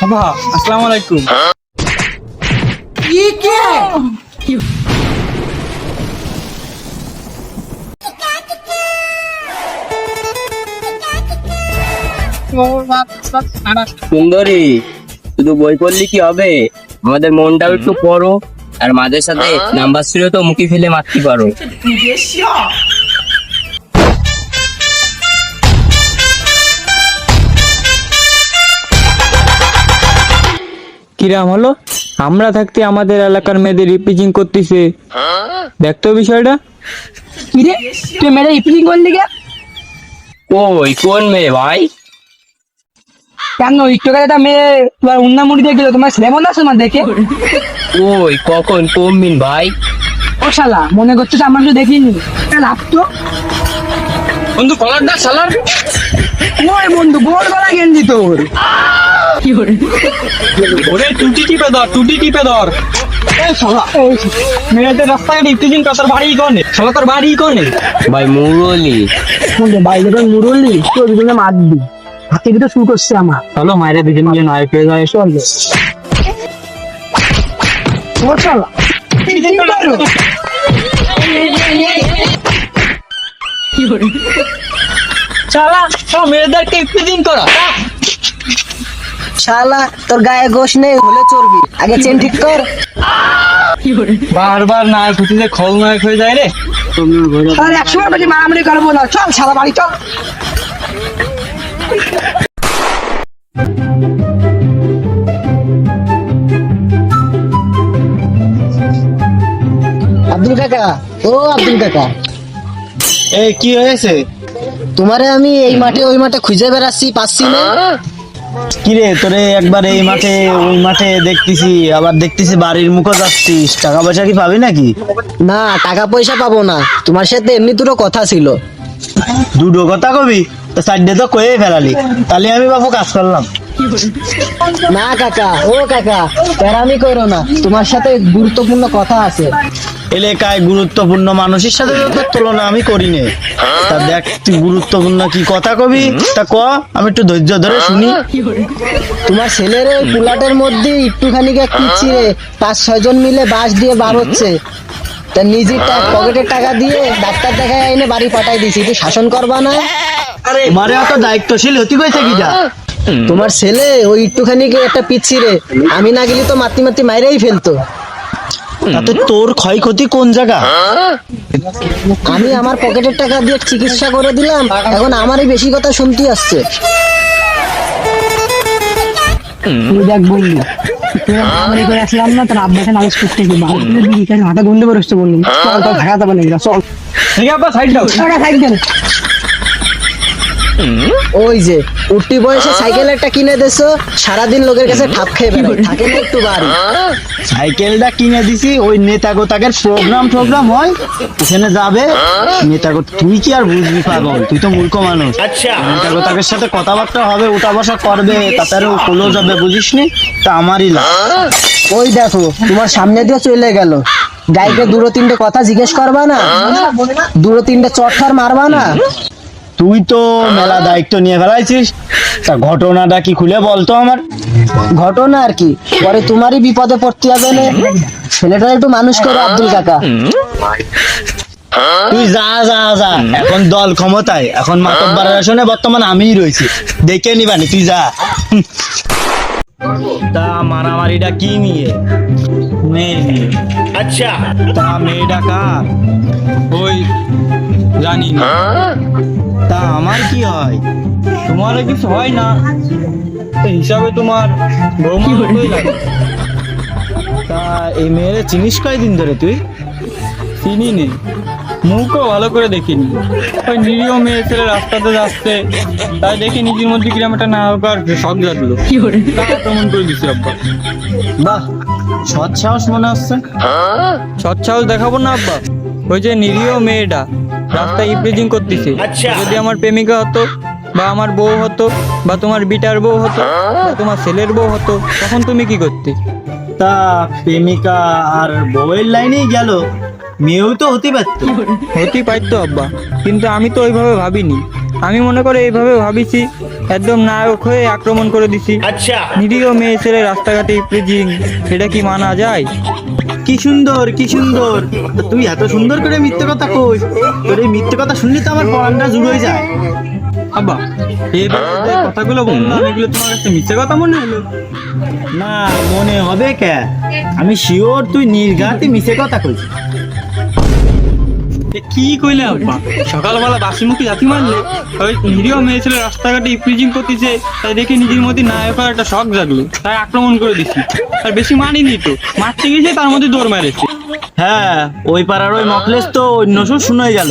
বাবা আসসালামু আলাইকুম। সুন্দরী, শুধু বই পড়লে কি হবে? আমাদের মনটাও একটু পড়ো, আর মাঝে সাথে নাম্বার ছিল তো মুখে ফেলে মারতে পারো। কিরাম হলো? আমরা থাকতে আমাদের এলাকার মেয়েদের রিপ্রেজেন্ট করতেছে, দেখতো বিষয়টা। কিরে তুই মেরে ইপিং করলি কে? ওই কোন মেয়ে ভাই? কেন একটু আগে একটা মেয়ে তোমার উন্না মুড়ি দিয়ে গেল, তোমার ছেলে মনে আছে না দেখে? ওই কখন কোন মিন ভাই? ও শালা মনে করছিস আমরা তো দেখিনি। লাভ তো বন্ধু কলারটা শালার। ওই বন্ধু গোল গলা গেঞ্জি তোর। ওরে টুটি টিপে ধর, টুটি টিপে ধর। এই শালা, এই মেয়েদের রাস্তায় রিপ্রেজেন্ট কর, তোর বাড়ি কোনে? শালা তোর বাড়ি কোনে? ভাই মুরলি। বাইরে যখন মুরলি তোর দুজনে মারবি, হাতে ভিতরে শুরু করছে আমার। চলো মায়েরা দুজন মিলে নয় পেয়ে যায়। এসো ওর শালা শালা সব মেয়েদেরকে রিপ্রেজেন্ট করা। শালা তোর গায়ে গোশ নেই হলে চর্বি, আগে চেন ঠিক কর। বারবার নায়ক হতে যে খলনায়ক হয়ে যায় রে। আর 100 বার বেশি মারামারি করবো না, চল শালা বাড়ি চল। আব্দুল কাকা, ও আব্দুল কাকা, এই কি হয়েছে? তোমারে আমি এই মাঠে ওই মাঠে খুঁজে বেড়াচ্ছি, পাচ্ছি না। কিরে তোরে একবার এই মাঠে ওই মাঠে দেখতেছি, আবার দেখতেছি বাড়ির মুখে যাচ্ছিস, টাকা পয়সা কি পাবি নাকি? না টাকা পয়সা পাবো না, তোমার সাথে এমনি দুটো কথা ছিল। দুটো কথা কবি তো সাইডে তো কয়ে ফেলালি, তাহলে আমি বাবু কাজ করলাম। না কাকা, ও কাকা প্যারামি করো না, তোমার সাথে গুরুত্বপূর্ণ কথা আছে। এলাকায় গুরুত্বপূর্ণ মানুষের সাথে তো তোর তুলনা আমি করি নে। তা দেখ তুই গুরুত্বপূর্ণ কি কথা কবি, তা ক, আমি একটু ধৈর্য ধরে শুনি। তোমার ছেলের ওই পুলাটের মধ্যে একটুখানি পিছিয়ে 5-6 জন মিলে বাঁশ দিয়ে বার হচ্ছে, তা নিজের পকেটের টাকা দিয়ে ডাক্তার দেখায় এনে বাড়ি পাঠাই দিছি, তুই শাসন করবা না? মারে অত দায়িত্বশীল হতে কইছে কিটা? তোমার ছেলে ওই একটুখানি একটা পিছিয়ে আমি না গেলে তো মাতি মাতি মাইরেই ফেলতো। তাতে তোর ক্ষয়ক্ষতি কোন জায়গা? আমি আমার পকেটের টাকা দিয়ে চিকিৎসা করে দিলাম, এখন আমারই বেশি কথা শুনতে আসছে। তুই দেখ বললি আমি করে আসলাম না, তার আব্বাকে নালিশ করতে গিয়ে হাতে গুন্ডে বসতে বললি, চল তো ভাড়া যাবে না, চল ঠিক আছে সাইড দাও। সাইড দেন। ওই যে উঠতি বয়সে সাইকেল একটা কিনে দেছো, সারাদিন লোকের কাছে ঠাপ খেয়ে বেড়াই, থাকে না একটু বাড়ি। সাইকেলটা কিনে দিছি, ওই নেতা গোতাকের প্রোগ্রাম হয়, ওখানে যাবে নেতা গো। তুই কি আর বুঝবি পাগল, তুই তো মূর্খ মানুষ। নেতা গোতাকের সাথে কথাবার্তা হবে, উঠা বসা করবে, তাড়াতাড়ি কলো যাবে, বুঝিস নি? তা আমারই লাভ। ওই দেখো তোমার সামনে দিয়ে চলে গেল, গাইকে 2-3টে কথা জিজ্ঞেস করবা না, 2-3টে চটফার মারবা না? তুই তো মেলা দায়িত্ব নিয়ে ফেলাইছিস, তা ঘটনাটা কি খুলে বলতো আমার। ঘটনা আর কি, পরে তোমারই বিপদে পড়তে হবে না, ছেলেটা একটু মানুষ করো আব্দুল কাকা। তুই যা যা যা, এখন দল ক্ষমতায়, এখন মাতব্বরের আসনে বর্তমান আমিই রয়েছি, দেখে নিবানি, তুই যা। তা মারামারিটা কি নিয়ে? মেয়ে নিয়ে। আচ্ছা, তা মেয়েটা কার? ওই জানি না। তা আমার কি হয়? তোমার কিছু হয় না, এই হিসাবে তোমার বৌমা মতোই লাগে। তা এই মেয়েরে চিনিস কয়দিন ধরে তুই? চিনি নে, মুখও ভালো করে দেখিনি। ওই নিরীহ মেয়ে ছেলে রাস্তাতে যাচ্ছে, তাই দেখে নিজের মধ্যে কিরম একটা নায়কার শখ জাগলো, তেমন করে দিছি আব্বা। বাহ, সৎ সাহস মনে হচ্ছে। সৎ সাহস দেখাবো না আব্বা? ওই যে নিরীহ মেয়েটা রাস্তায় ইপ্রেজিং করতেছে, যদি আমার প্রেমিকা হতো, বা আমার বউ হতো, বা তোমার বিটার বউ হতো, বা তোমার ছেলের বউ হতো, তখন তুমি কি করতে? তা প্রেমিকা আর বউয়ের লাইনেই গেল, মেয়েও তো হতে পারতো আব্বা, কিন্তু আমি তো ওইভাবে ভাবিনি। আমি মনে করে এইভাবে ভাবিছি একদম নায়ক হয়ে আক্রমণ করে দিছি। আচ্ছা, নিরীহ মেয়ে ছেলে রাস্তাঘাটে প্রিজিং, এটা কি মানা যায়? কি সুন্দর কি সুন্দর, তা তুই এত সুন্দর করে মিথ্যে কথা কইস, তোর এই মিথ্যে কথা শুনলে তো আমার পরানটা জুড়ে যায়। আব্বা, এই যে কথাগুলো বললাম এগুলো তোমার কাছে মিথ্যে কথা মনে হলো? না মনে হবে কে, আমি শিওর তুই নির্ঘাতে মিছে কথা কইস। এ কি কইলে আব্বা? সকালবেলা বাসি মুখে জাতি মারলে ওই নিরীহ মেয়ে ছেলে রাস্তাঘাটে ইপ্রিজিং করতেছে, তাই দেখে নিজের মধ্যে নায়কের একটা শখ জাগলো, তাই আক্রমণ করে দিছি। আর বেশি মানিনি তো, মারতে গেছে তার মধ্যে দৌড় মেরেছে। হ্যাঁ, ওই পাড়ার ওই মকলেস তো অন্য সুর শুনে গেল।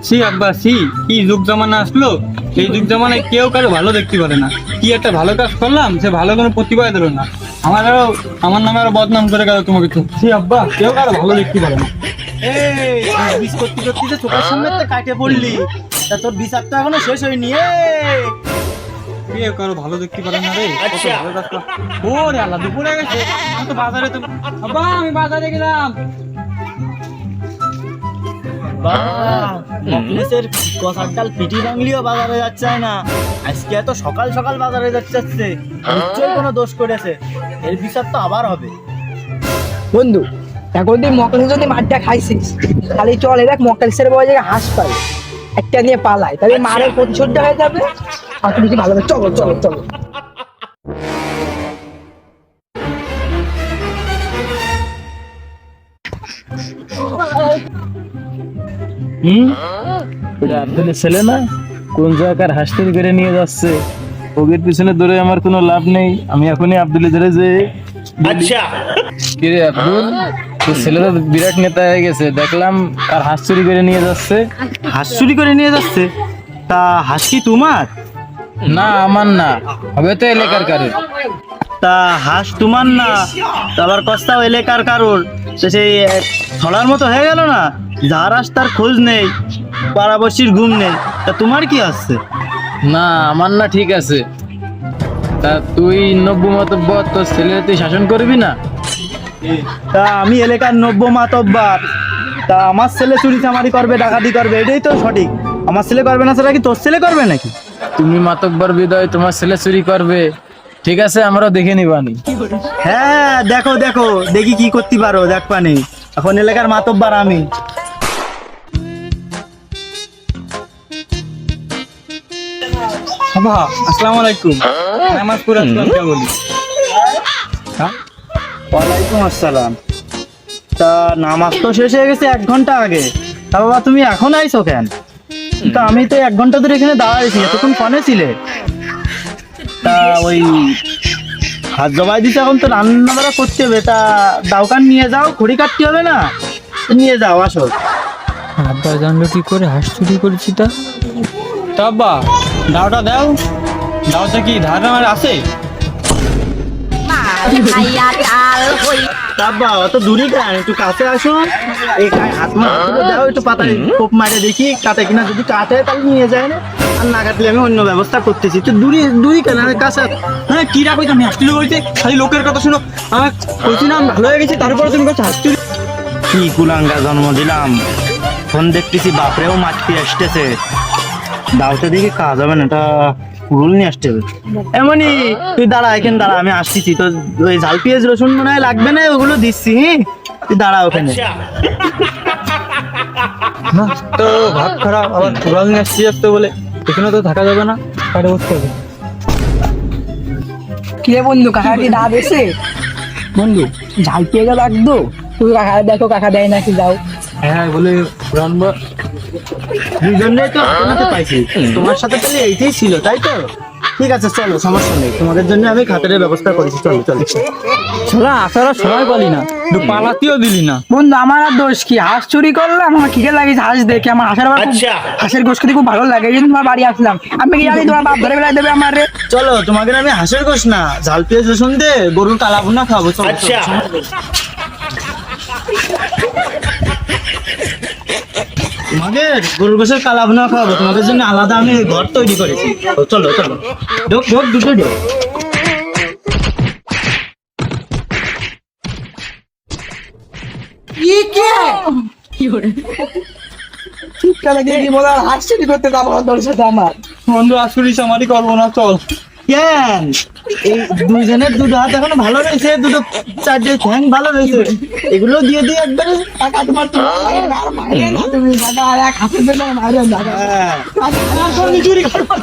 সি আব্বা সি, কি যুগ জামানা আসলো, এই যুগ জামানায় কেউ কারো ভালো দেখতে পারে না। কি একটা ভালো কাজ করলাম, সে ভালো কোনো প্রতিভা দিল না, আমার নামে আরো বদনাম করে গেল তোমাকে তো। সি আব্বা, কেউ কারো ভালো দেখতে পারে না। এই বিষ করতে করতে যে চোখের সামনে তো কাটে পড়লি, তা তোর বিচার তো এখনো শেষ হয়নি। কেউ কারো ভালো দেখতে পারে না রে, কত ভালো কাজ করলাম। ওরে আল্লাহ, দুপুরে গেছে, আমি তো বাজারে তো। আব্বা, আমি বাজারে গেলাম। মকলেসের কষার ডাল পিটি বাংলিও বাজারে যাচ্ছে না, আজকে এত সকাল সকাল বাজারে যাচ্ছে, নিশ্চয়ই কোনো দোষ করেছে, এর বিচার তো আবার হবে। বন্ধু, এখন তুই মকলের যদি মাঠটা খাইছিস, খালি চল দেখ মকলের বড় জায়গায় হাঁস পাই, একটা নিয়ে পালাই, তাহলে মারের প্রতিশোধটা হয়ে যাবে। আর তুমি কি ভালো হবে, চলো চলো চলো। আব্দুলের ছেলে না, কোন জায়গার হাঁস তৈরি করে নিয়ে যাচ্ছে, ওদের পিছনে দৌড়ে আমার কোনো লাভ নেই, আমি এখনই আব্দুলের ধরে যে। আচ্ছা, কিরে আব্দুল, তোর ছেলে তো বিরাট নেতা হয়ে গেছে, দেখলাম আর হাঁস চুরি করে নিয়ে যাচ্ছে। হাঁস চুরি করে নিয়ে যাচ্ছে? তা হাঁস কি তোমার? না আমার না, হবে তো এলাকার কারোর। তা হাঁস তোমার না, তা আবার কস্তাও এলাকার কারোর, তো সেই ছড়ার মতো হয়ে গেল না, যার হাঁস তার খোঁজ নেই, পাড়াবর্ষীর ঘুম নেই, তা তোমার কি আসছে? না আমার না, ঠিক আছে, তা তুই নব্য মাতব্বর, তোর ছেলে তুই শাসন করবি না? তা আমি এলাকার নব্য মাতব্বর, তা আমার ছেলে চুরি চামারি করবে, ডাকাতি করবে, এটাই তো সঠিক। আমার ছেলে করবে না, সেটা কি তোর ছেলে করবে নাকি? তুমি মাতব্বর বিদয়, তোমার ছেলে চুরি করবে, ঠিক আছে, আমরাও দেখে নিবানি। হ্যাঁ দেখো দেখো, দেখি কি করতে পারো, দেখ পানি, এখন এলাকার মাতব্বর আমি। আব্বা, আসসালামু আলাইকুম। নামাজ পড়ে আসলাম, কে বলি? ওয়ালাইকুম আসসালাম। তা নামাজ তো শেষ হয়ে গেছে 1 ঘন্টা আগে, তা বাবা তুমি এখন আইছো কেন? তা আমি তো 1 ঘন্টা ধরে এখানে দাঁড়াইছি, এতক্ষণ ফোনে ছিলে। তা ওই হাত জবাই দিছে, এখন তো রান্না বাড়া করতে হবে, তা দাওকান নিয়ে যাও, খড়ি কাটতে হবে না, নিয়ে যাও, আসো। আব্বা জানলো কি করে হাঁস চুরি করেছি? তা আব্বা, দাওটা দাও, দাওটা কি ধার আমার আছে? তা বাবা অত দূরে কেন, একটু কাছে আসো, এই হাত দাও, একটু পাতায় কোপ মারে দেখি কাটে কিনা, যদি কাটে তাহলে নিয়ে যায় না, আর না কাটলে আমি অন্য ব্যবস্থা করতেছি। তো দূরে কেন, কাছে। হ্যাঁ, কি রাখো, আমি হাঁস চুরি করেছি, খালি লোকের কথা শুনো। আমার কইছি না আমি ভালো হয়ে গেছি, তারপরে তুমি কাছে হাঁস চুরি। কি কুলাঙ্গা জন্ম দিলাম, ফোন দেখতেছি বাপরেও মারতে আসতেছে, দাওতে দেখি কাজ হবে না, এটা রুল নিয়ে আসতে হবে। এমনই, তুই দাঁড়া, এখানে দাঁড়া, আমি আসতেছি। তো ওই ঝাল পেঁয়াজ রসুন মনে হয় লাগবে না, ওগুলো দিচ্ছি, হ্যাঁ তুই দাঁড়া ওখানে। না তো ভাত খারাপ, আবার কুড়াল নিয়ে আসতে আসতে বলে এখানে তো থাকা যাবে না, কাটে বসতে হবে। কে বন্ধু, কাকা কি দাঁত এসে? বন্ধু, ঝাল পেয়ে গেল একদম, তুমি কাকা দেখো, কাকা দেয় নাকি, যাও। হ্যাঁ বলে রানবা, দুজনেই তো হাতে পাইছি, তোমার সাথে তাহলে এইটাই ছিল, তাই তো? ঠিক আছে চলো, সমস্যা নেই, তোমাদের জন্য আমি খাতারের ব্যবস্থা করেছি, চলো চলো। ছোড়া আসার সময় পালি না, একটু পালাতেও দিলি না। বন্ধু, আমার আর দোষ কি? হাঁস চুরি করলাম, আমার খিদে লাগিয়েছে, হাঁস দেখে আমার হাঁসের আবার হাঁসের গোশ খেতে খুব ভালো লাগে, এই জন্য তোমার বাড়ি আসলাম। আমি কি জানি তোমার বাপ ধরে বেলায় দেবে আমার রে? চলো, তোমাকে আমি হাঁসের গোশ না, ঝাল পেঁয়াজ রসুন দে গরুর কালা ভুনা খাবো, চলো। তোমাকে গরুর গোশের কালা ভুনা খাওয়াবো, তোমাদের জন্য আলাদা আমি ঘর তৈরি করেছি, চলো চলো, ঢোক ঢোক, দুটো ঢোক। ঠিক কালে কি বলার, হাঁস চুরি করতে যাবো তোর সাথে আমার। বন্ধু আসলে আমারই করবো না, চল। কেন এই দুইজনের দুটো হাত এখনো ভালো রয়েছে, দুটো চারটে ঠ্যাং ভালো রয়েছে, এগুলো দিয়ে দিয়ে একবারে টাকা তোমার তুমি টাকা আর এক হাতে দিলে মারে টাকা হ্যাঁ। চুরি করবো